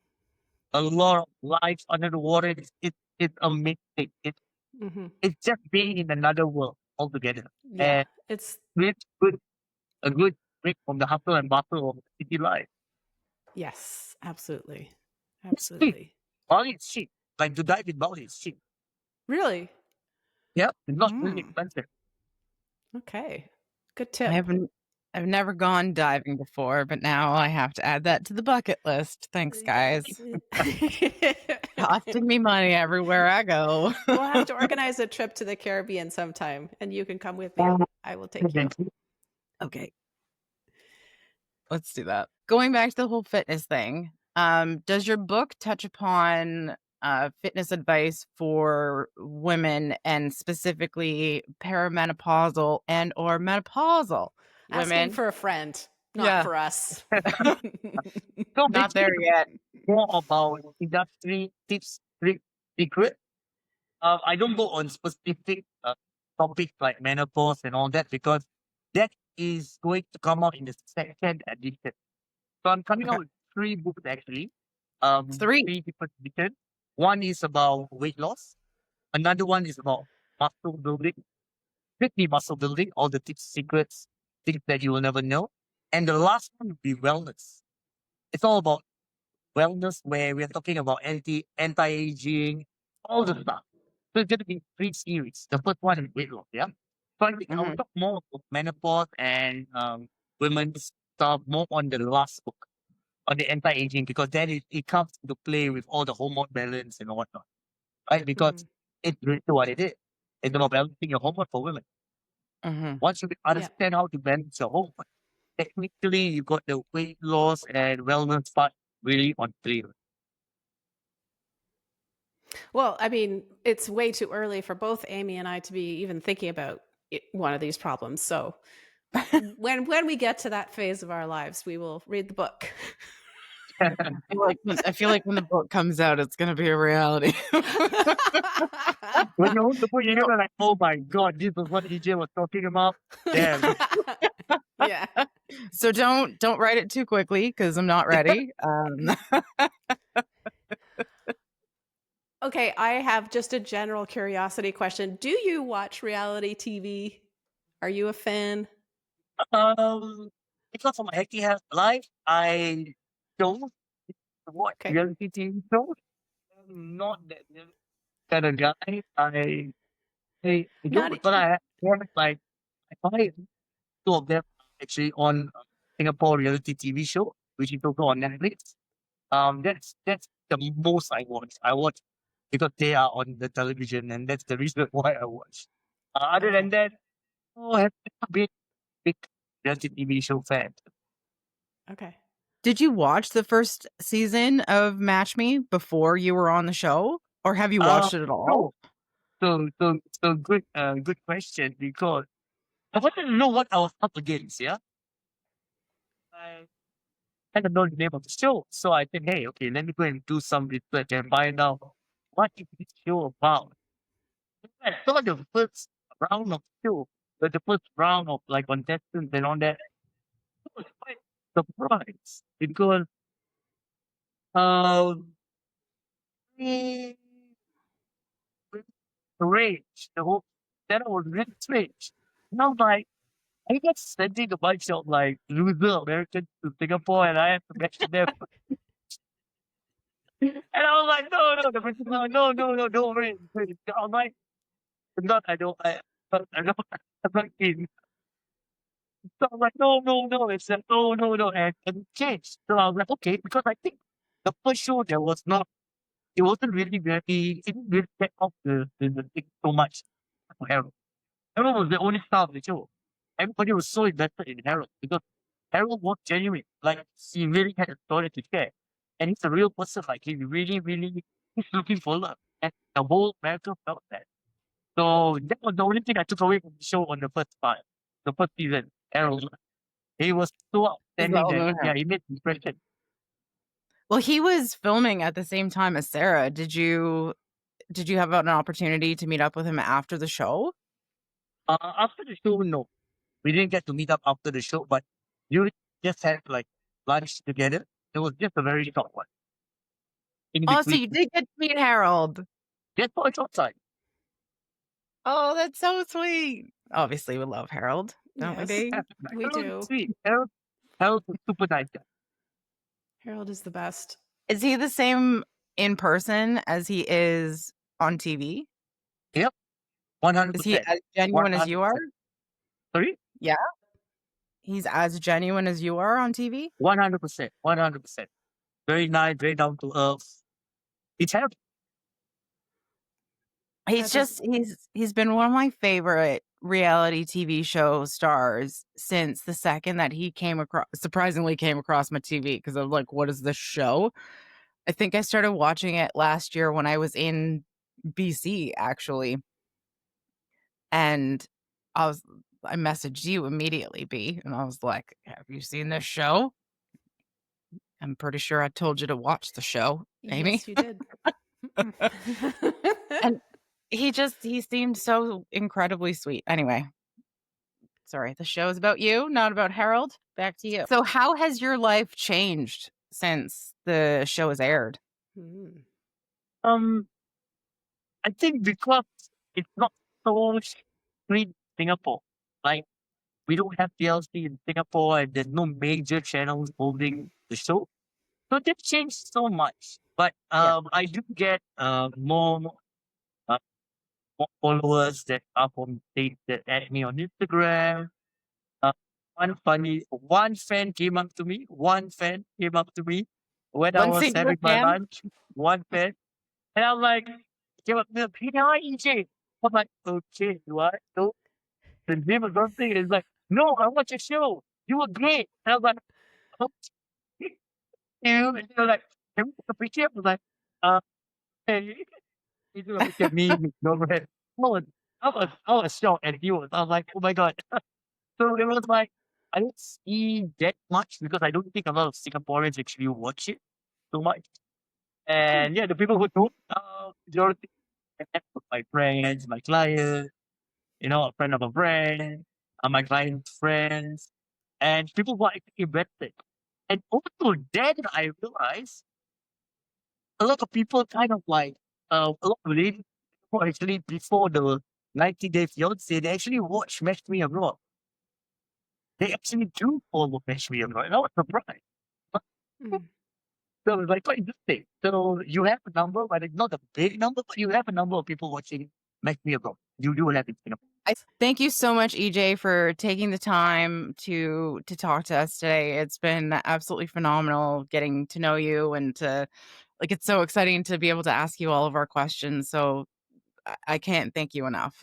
Speaker 3: of life under the water. It's amazing.
Speaker 1: Mhm.
Speaker 3: It's just being in another world altogether.
Speaker 1: Yeah,
Speaker 3: And
Speaker 1: it's
Speaker 3: it's good a good break from the hustle and bustle of city life.
Speaker 1: yes, absolutely,
Speaker 3: It's cheap.
Speaker 1: absolutely.
Speaker 3: Bali is cheap. Like to dive in Bali is cheap.
Speaker 1: Really?
Speaker 3: Yeah, it's not really
Speaker 1: Mm,
Speaker 3: expensive.
Speaker 1: okay, good
Speaker 2: I
Speaker 1: tip.
Speaker 2: haven't I've never gone diving before, but now I have to add that to the bucket list. Thanks, guys.
Speaker 1: Yes.
Speaker 2: Costing me money everywhere I go.
Speaker 1: We'll have to organize a trip to the Caribbean sometime, and you can come with me. I will take you.
Speaker 2: Okay. Let's do that. Going back to the whole fitness thing, does your book touch upon fitness advice for women and specifically perimenopausal and or menopausal
Speaker 1: Asking
Speaker 2: women?
Speaker 1: for a friend, not
Speaker 2: Yeah.
Speaker 1: for us.
Speaker 3: So
Speaker 2: Not there
Speaker 3: basically,
Speaker 2: yet.
Speaker 3: more about industry tips, tricks, secret. I don't go on specific topics like menopause and all that because that is going to come out in the second edition. So I'm coming
Speaker 2: Okay.
Speaker 3: out with 3 books actually.
Speaker 2: 3.
Speaker 3: 3 different editions. One is about weight loss. Another one is about muscle building, strictly muscle building, all the tips, secrets, things that you will never know. And the last one will be wellness. It's all about wellness where we're talking about anti-aging, all the stuff. So it's going to be 3 series. The first one is weight loss, yeah? So I think I will
Speaker 2: Mhm.
Speaker 3: talk more about menopause and women's stuff more on the last book, on the anti-aging, because then it comes into play with all the hormone balance and whatnot, right? Because
Speaker 1: Mhm.
Speaker 3: it's really what it is. It's about balancing your hormone for women.
Speaker 2: Mhm.
Speaker 3: Once you
Speaker 1: Yeah.
Speaker 3: understand how to balance your hormone, technically you got the weight loss and wellness part really on clear.
Speaker 1: Well, I mean, it's way too early for both Amy and I to be even thinking about one of these problems. So when we get to that phase of our lives, we will read the book.
Speaker 2: I feel like when the book comes out, it's going to be a reality.
Speaker 3: When you hold the book, you're gonna like, oh my god, this is what EJ was talking about. Damn.
Speaker 1: Yeah.
Speaker 2: So don't write it too quickly because I'm not ready.
Speaker 1: Okay, I have just a general curiosity question. Do you watch reality TV? Are you a fan?
Speaker 3: Because of my hectic life, I don't watch
Speaker 1: Okay.
Speaker 3: reality TV shows. I'm not that kind of guy. I
Speaker 1: Not
Speaker 3: do, but I have like I find 2 of them actually on Singapore reality TV show, which is also on Netflix. That's the most I watch. I watch because they are on the television, and that's the reason why I watch. Other than
Speaker 1: okay.
Speaker 3: that, oh, I have never been big reality TV show fan.
Speaker 1: Okay.
Speaker 2: Did you watch the first season of Match Me before you were on the show, or have you watched it at all?
Speaker 3: No, so good question because I wanted to know what I was up against. Yeah, I kind of know the name of the show, so I think, hey, okay, let me go and do some research and find out what is this show about. I saw the first round of show, the first round of like contestants and all that. I was quite surprised because um the range, the whole that was really strange. And I was like, I got sending a bunch of like loser Americans to Singapore and I have to match them. And I was like, no, the person was like, no, don't worry. I'm like, not, I don't, I'm not keen. So I was like, no, it's like, no, and it changed. So I was like, okay, because I think the first show there was not. It wasn't really very. It didn't really get off the thing so much for Harold. Harold was the only star of the show. Everybody was so invested in Harold because Harold was genuine. Like he really had a story to share, and he's a real person. Like he really, really, he's looking for love, and the whole America felt that. So that was the only thing I took away from the show on the first part, the first season. Harold, he was so
Speaker 2: Is
Speaker 3: outstanding
Speaker 2: all
Speaker 3: that
Speaker 2: about him.
Speaker 3: yeah, he made an impression.
Speaker 2: Well, he was filming at the same time as Sarah. Did you have an opportunity to meet up with him after the show?
Speaker 3: After the show, no, we didn't get to meet up after the show, but you just had like lunch together. It was just a very short one. In
Speaker 2: Oh, so
Speaker 3: between,
Speaker 2: you did get to meet Harold.
Speaker 3: just for a short time.
Speaker 2: Oh, that's so sweet. Obviously, we love Harold, don't we,
Speaker 1: Yes,
Speaker 2: Dave?
Speaker 1: we
Speaker 3: Harold
Speaker 1: do.
Speaker 3: is sweet. Harold is super nice guy.
Speaker 1: Harold is the best.
Speaker 2: Is he the same in person as he is on TV?
Speaker 3: Yep,
Speaker 2: Is he
Speaker 3: 100%.
Speaker 2: as genuine as you are?
Speaker 3: 100%. Sorry?
Speaker 2: He's as genuine as you are on TV?
Speaker 3: 100%. 100%. Very nice, very down to earth. It's Harold.
Speaker 2: He's
Speaker 1: That is-
Speaker 2: just he's been one of my favorite reality TV show stars since the second that he surprisingly came across my TV because I'm like, what is this show? I think I started watching it last year when I was in BC actually. And I messaged you immediately, B, and I was like, have you seen this show? I'm pretty sure I told you to watch the show, Amy.
Speaker 1: Yes, you did.
Speaker 2: And he seemed so incredibly sweet. Anyway, sorry, the show is about you, not about Harold. Back to you. So how has your life changed since the show has aired?
Speaker 1: Hmm.
Speaker 3: I think because it's not so strict in Singapore. Like we don't have TLC in Singapore and there's no major channels holding the show. So that changed so much. But
Speaker 2: Yeah.
Speaker 3: I do get more followers that are from states that add me on Instagram. One fan came up to me. One fan came up to me when I
Speaker 2: One
Speaker 3: was
Speaker 2: singular
Speaker 3: having my
Speaker 2: fan?
Speaker 3: lunch. One fan. And I'm like, came up to me, hey, hi, EJ. I'm like, okay, do I? So the name of something is like, no, I watch your show. You were great. And I was like, okay. And they're like, can we take a picture? I was like, hey. He took a picture of me with no red. I was shocked and he was. I was like, oh my god. So it was like I don't see that much because I don't think a lot of Singaporeans actually watch it so much. And yeah, the people who don't, majority my friends, my clients, a friend of a friend, my client's friends, and people who are actually invested. And also then I realized a lot of people kind of like a lot of ladies who actually before the 90 Day Fiance, they actually watch Match Me Abroad. They actually do follow Match Me Abroad. And I was surprised.
Speaker 1: Mm.
Speaker 3: So it's like quite interesting. So you have a number, but it's not a big number, but you have a number of people watching Match Me Abroad. You do have it,
Speaker 2: Thank you so much, EJ, for taking the time to talk to us today. It's been absolutely phenomenal getting to know you and it's so exciting to be able to ask you all of our questions. So I can't thank you enough.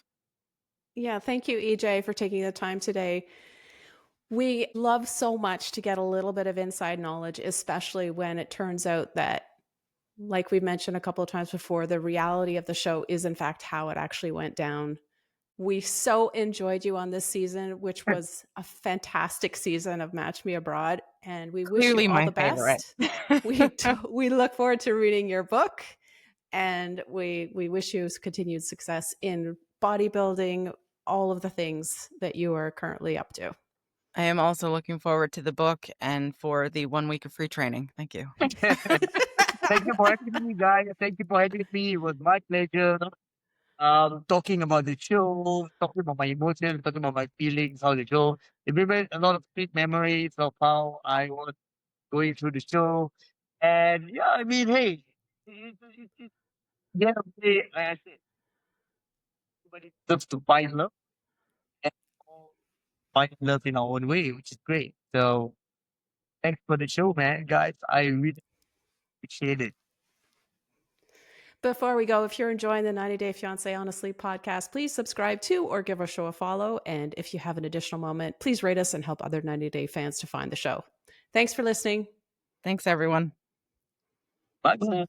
Speaker 1: Yeah, thank you, EJ, for taking the time today. We love so much to get a little bit of inside knowledge, especially when it turns out that, like we've mentioned a couple of times before, the reality of the show is in fact how it actually went down. We so enjoyed you on this season, which was a fantastic season of Match Me Abroad, and we wish
Speaker 2: Clearly
Speaker 1: you all
Speaker 2: my
Speaker 1: the best. We look forward to reading your book, and we wish you continued success in bodybuilding, all of the things that you are currently up to.
Speaker 2: I am also looking forward to the book and for the 1 week of free training. Thank you.
Speaker 3: Thank you for having me, guys. Thank you for having me. It was my pleasure. Talking about the show, talking about my emotions, talking about my feelings, how the show. It remembered a lot of sweet memories of how I was going through the show. And yeah, I mean, hey, yeah, like I said, everybody deserves to find love and all find love in our own way, which is great. So thanks for the show, man, guys. I really Appreciate it.
Speaker 1: Before we go, if you're enjoying the 90 Day Fiance Honestly podcast, please subscribe to or give our show a follow. And if you have an additional moment, please rate us and help other 90 Day fans to find the show. Thanks for listening.
Speaker 2: Thanks, everyone.
Speaker 3: Bye.